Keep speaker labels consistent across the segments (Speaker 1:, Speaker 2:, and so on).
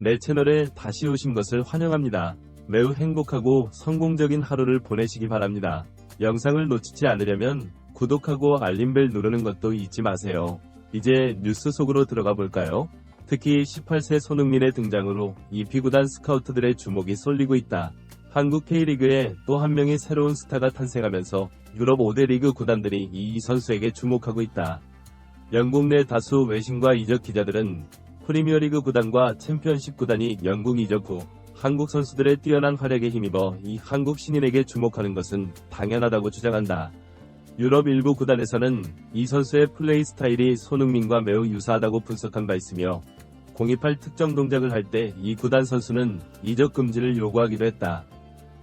Speaker 1: 내 채널에 다시 오신 것을 환영합니다. 매우 행복하고 성공적인 하루를 보내시기 바랍니다. 영상을 놓치지 않으려면 구독하고 알림벨 누르는 것도 잊지 마세요. 이제 뉴스 속으로 들어가 볼까요? 특히 18세 손흥민의 등장으로 EP구단 스카우트들의 주목이 쏠리고 있다. 한국 K리그에 또 한 명의 새로운 스타가 탄생하면서 유럽 5대 리그 구단들이 이 선수에게 주목하고 있다. 영국 내 다수 외신과 이적 기자들은 프리미어리그 구단과 챔피언십 구단이 영국 이적 후 한국 선수들의 뛰어난 활약에 힘입어 이 한국 신인에게 주목하는 것은 당연하다고 주장한다. 유럽 일부 구단에서는 이 선수의 플레이 스타일이 손흥민과 매우 유사하다고 분석한 바 있으며 028 특정 동작을 할 때 이 구단 선수는 이적 금지를 요구하기도 했다.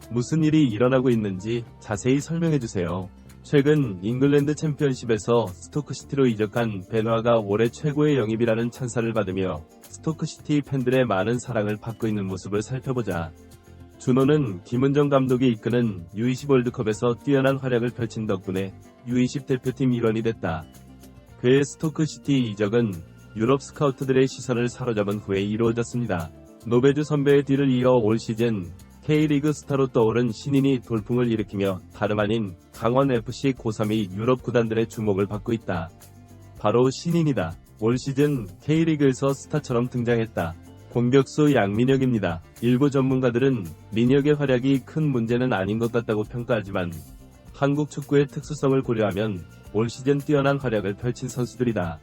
Speaker 1: 무슨 일이 일어나고 있는지 자세히 설명해주세요. 최근 잉글랜드 챔피언십에서 스토크시티로 이적한 베누아가 올해 최고의 영입이라는 찬사를 받으며 스토크시티 팬들의 많은 사랑을 받고 있는 모습을 살펴보자. 준호는 김은정 감독이 이끄는 U20 월드컵에서 뛰어난 활약을 펼친 덕분에 U20 대표팀 일원이 됐다. 그의 스토크시티 이적은 유럽 스카우트들의 시선을 사로잡은 후에 이루어졌습니다. 노베주 선배의 뒤를 이어 올 시즌 K리그 스타로 떠오른 신인이 돌풍을 일으키며 다름 아닌 강원FC 고3이 유럽 구단들의 주목을 받고 있다. 바로 신인이다. 올 시즌 K리그에서 스타처럼 등장했다. 공격수 양민혁입니다. 일부 전문가들은 민혁의 활약이 큰 문제는 아닌 것 같다고 평가하지만 한국 축구의 특수성을 고려하면 올 시즌 뛰어난 활약을 펼친 선수들이다.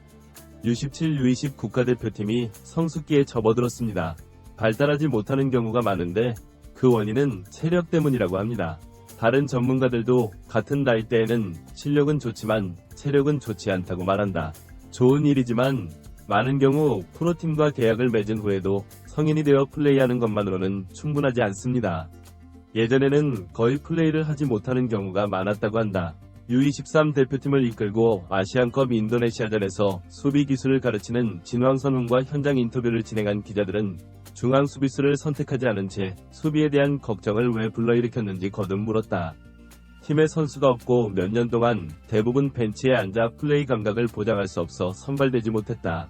Speaker 1: U17, U20 국가대표팀이 성숙기에 접어들었습니다. 발달하지 못하는 경우가 많은데 그 원인은 체력 때문이라고 합니다. 다른 전문가들도 같은 나이대에는 실력은 좋지만 체력은 좋지 않다고 말한다. 좋은 일이지만 많은 경우 프로팀과 계약을 맺은 후에도 성인이 되어 플레이하는 것만으로는 충분하지 않습니다. 예전에는 거의 플레이를 하지 못하는 경우가 많았다고 한다. U23 대표팀을 이끌고 아시안컵 인도네시아전에서 수비 기술을 가르치는 진왕선웅과 현장 인터뷰를 진행한 기자들은 중앙 수비수를 선택하지 않은 채 수비에 대한 걱정을 왜 불러일으켰는지 거듭 물었다. 팀에 선수가 없고 몇 년 동안 대부분 벤치에 앉아 플레이 감각을 보장할 수 없어 선발되지 못했다.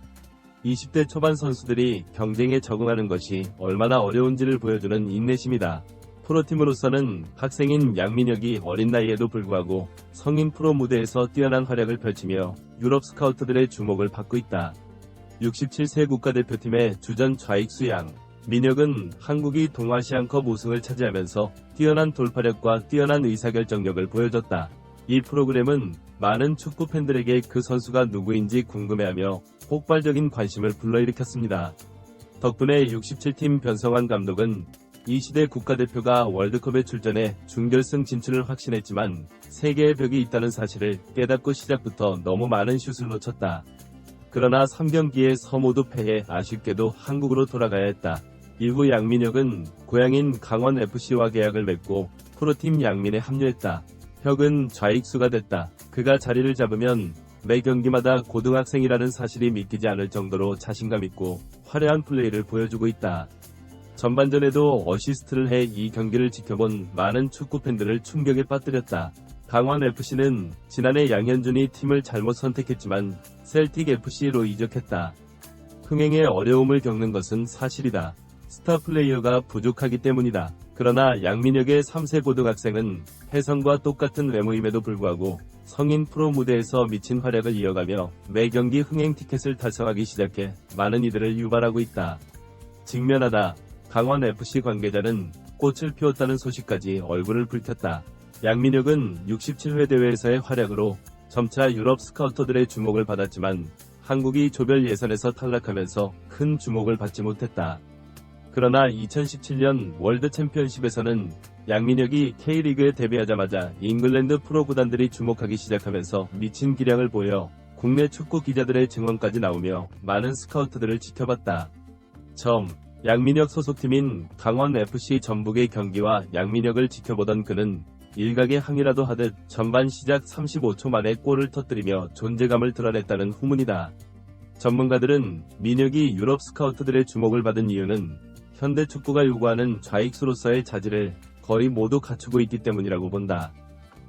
Speaker 1: 20대 초반 선수들이 경쟁에 적응하는 것이 얼마나 어려운지를 보여주는 인내심이다. 프로팀으로서는 학생인 양민혁이 어린 나이에도 불구하고 성인 프로 무대에서 뛰어난 활약을 펼치며 유럽 스카우트들의 주목을 받고 있다. 67세 국가대표팀의 주전 좌익수 양민혁은 한국이 동아시안컵 우승을 차지하면서 뛰어난 돌파력과 뛰어난 의사결정력을 보여줬다. 이 프로그램은 많은 축구 팬들에게 그 선수가 누구인지 궁금해하며 폭발적인 관심을 불러일으켰습니다. 덕분에 67팀 변성환 감독은 이 시대 국가대표가 월드컵에 출전해 준결승 진출을 확신했지만 세계의 벽이 있다는 사실을 깨닫고 시작부터 너무 많은 슛을 놓쳤다. 그러나 3경기에 모두 패해 아쉽게도 한국으로 돌아가야 했다. 이후 양민혁은 고향인 강원FC와 계약을 맺고 프로팀 양민에 합류했다. 혁은 좌익수가 됐다. 그가 자리를 잡으면 매 경기마다 고등학생이라는 사실이 믿기지 않을 정도로 자신감 있고 화려한 플레이를 보여주고 있다. 전반전에도 어시스트를 해 이 경기를 지켜본 많은 축구팬들을 충격에 빠뜨렸다. 강원FC는 지난해 양현준이 팀을 잘못 선택했지만 셀틱FC로 이적했다. 흥행에 어려움을 겪는 것은 사실이다. 스타 플레이어가 부족하기 때문이다. 그러나 양민혁의 3세 고등학생은 혜성과 똑같은 외모임에도 불구하고 성인 프로 무대에서 미친 활약을 이어가며 매 경기 흥행 티켓을 달성하기 시작해 많은 이들을 유발하고 있다. 직면하다. 강원FC 관계자는 꽃을 피웠다는 소식까지 얼굴을 붉혔다. 양민혁은 67회 대회에서의 활약으로 점차 유럽 스카우터들의 주목을 받았지만 한국이 조별 예선에서 탈락하면서 큰 주목을 받지 못했다. 그러나 2017년 월드 챔피언십에서는 양민혁이 K리그에 데뷔하자마자 잉글랜드 프로 구단들이 주목하기 시작하면서 미친 기량을 보여 국내 축구 기자들의 증언까지 나오며 많은 스카우트들을 지켜봤다. 양민혁 소속팀인 강원FC 전북의 경기와 양민혁을 지켜보던 그는 일각의 항의라도 하듯 전반 시작 35초 만에 골을 터뜨리며 존재감을 드러냈다는 후문이다. 전문가들은 민혁이 유럽 스카우트들의 주목을 받은 이유는 현대 축구가 요구하는 좌익수로서의 자질을 거의 모두 갖추고 있기 때문이라고 본다.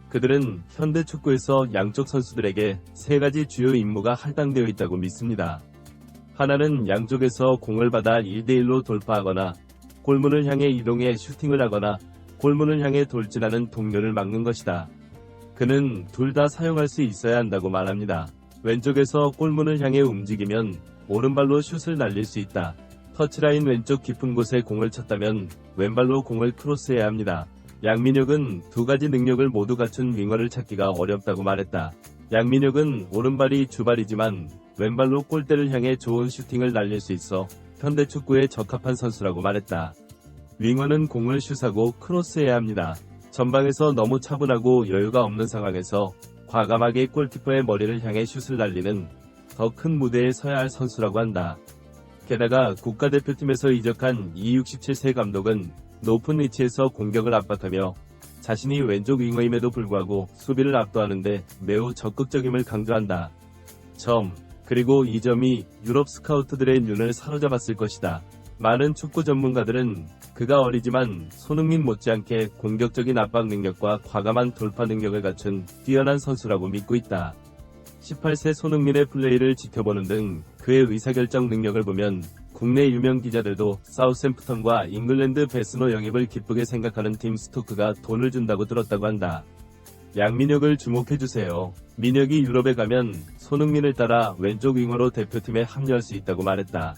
Speaker 1: 그들은 현대 축구에서 양쪽 선수들에게 세 가지 주요 임무가 할당되어 있다고 믿습니다. 하나는 양쪽에서 공을 받아 1대1로 돌파하거나 골문을 향해 이동해 슈팅을 하거나 골문을 향해 돌진하는 동료를 막는 것이다. 그는 둘 다 사용할 수 있어야 한다고 말합니다. 왼쪽에서 골문을 향해 움직이면 오른발로 슛을 날릴 수 있다. 터치라인 왼쪽 깊은 곳에 공을 쳤다면 왼발로 공을 크로스해야 합니다. 양민혁은 두 가지 능력을 모두 갖춘 윙어를 찾기가 어렵다고 말했다. 양민혁은 오른발이 주발이지만 왼발로 골대를 향해 좋은 슈팅을 날릴 수 있어 현대축구에 적합한 선수라고 말했다. 윙어는 공을 슛하고 크로스해야 합니다. 전방에서 너무 차분하고 여유가 없는 상황에서 과감하게 골키퍼의 머리를 향해 슛을 날리는 더 큰 무대에 서야 할 선수라고 한다. 게다가 국가대표팀에서 이적한 이67세 감독은 높은 위치에서 공격을 압박하며 자신이 왼쪽 윙어임에도 불구하고 수비를 압도하는데 매우 적극적임을 강조한다. 그리고 이 점이 유럽 스카우트들의 눈을 사로잡았을 것이다. 많은 축구 전문가들은 그가 어리지만 손흥민 못지않게 공격적인 압박 능력과 과감한 돌파 능력을 갖춘 뛰어난 선수라고 믿고 있다. 18세 손흥민의 플레이를 지켜보는 등 그의 의사결정 능력을 보면 국내 유명 기자들도 사우샘프턴과 잉글랜드 베스노 영입을 기쁘게 생각하는 팀 스토크가 돈을 준다고 들었다고 한다. 양민혁을 주목해주세요. 민혁이 유럽에 가면 손흥민을 따라 왼쪽 윙어로 대표팀에 합류할 수 있다고 말했다.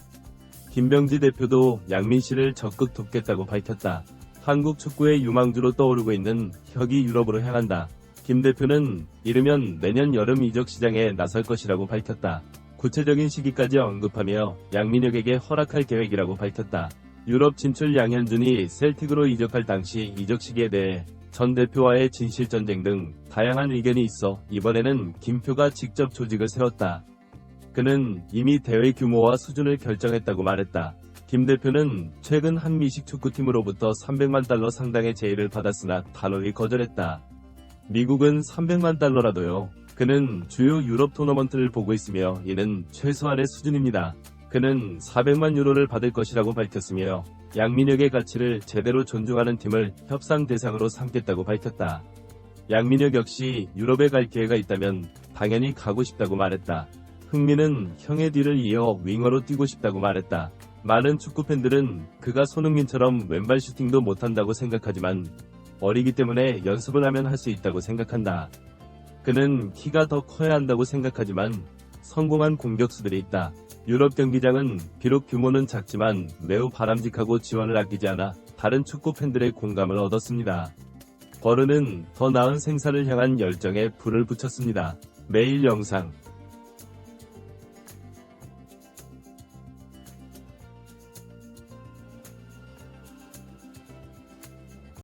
Speaker 1: 김병지 대표도 양민씨를 적극 돕겠다고 밝혔다. 한국 축구의 유망주로 떠오르고 있는 혁이 유럽으로 향한다. 김 대표는 이르면 내년 여름 이적 시장에 나설 것이라고 밝혔다. 구체적인 시기까지 언급하며 양민혁에게 허락할 계획이라고 밝혔다. 유럽 진출 양현준이 셀틱으로 이적할 당시 이적 시기에 대해 전 대표와의 진실전쟁 등 다양한 의견이 있어 이번에는 김표가 직접 조직을 세웠다. 그는 이미 대회 규모와 수준을 결정했다고 말했다. 김 대표는 최근 한 미식 축구팀으로부터 300만 달러 상당의 제의를 받았으나 단호히 거절했다. 미국은 300만 달러라도요. 그는 주요 유럽 토너먼트를 보고 있으며 이는 최소한의 수준입니다. 그는 400만 유로를 받을 것이라고 밝혔으며 양민혁의 가치를 제대로 존중하는 팀을 협상 대상으로 삼겠다고 밝혔다. 양민혁 역시 유럽에 갈 기회가 있다면 당연히 가고 싶다고 말했다. 흥민은 형의 뒤를 이어 윙어로 뛰고 싶다고 말했다. 많은 축구팬들은 그가 손흥민처럼 왼발 슈팅도 못한다고 생각하지만 어리기 때문에 연습을 하면 할 수 있다고 생각한다. 그는 키가 더 커야 한다고 생각하지만 성공한 공격수들이 있다. 유럽 경기장은 비록 규모는 작지만 매우 바람직하고 지원을 아끼지 않아 다른 축구 팬들의 공감을 얻었습니다. 버르는 더 나은 생사를 향한 열정에 불을 붙였습니다. 매일 영상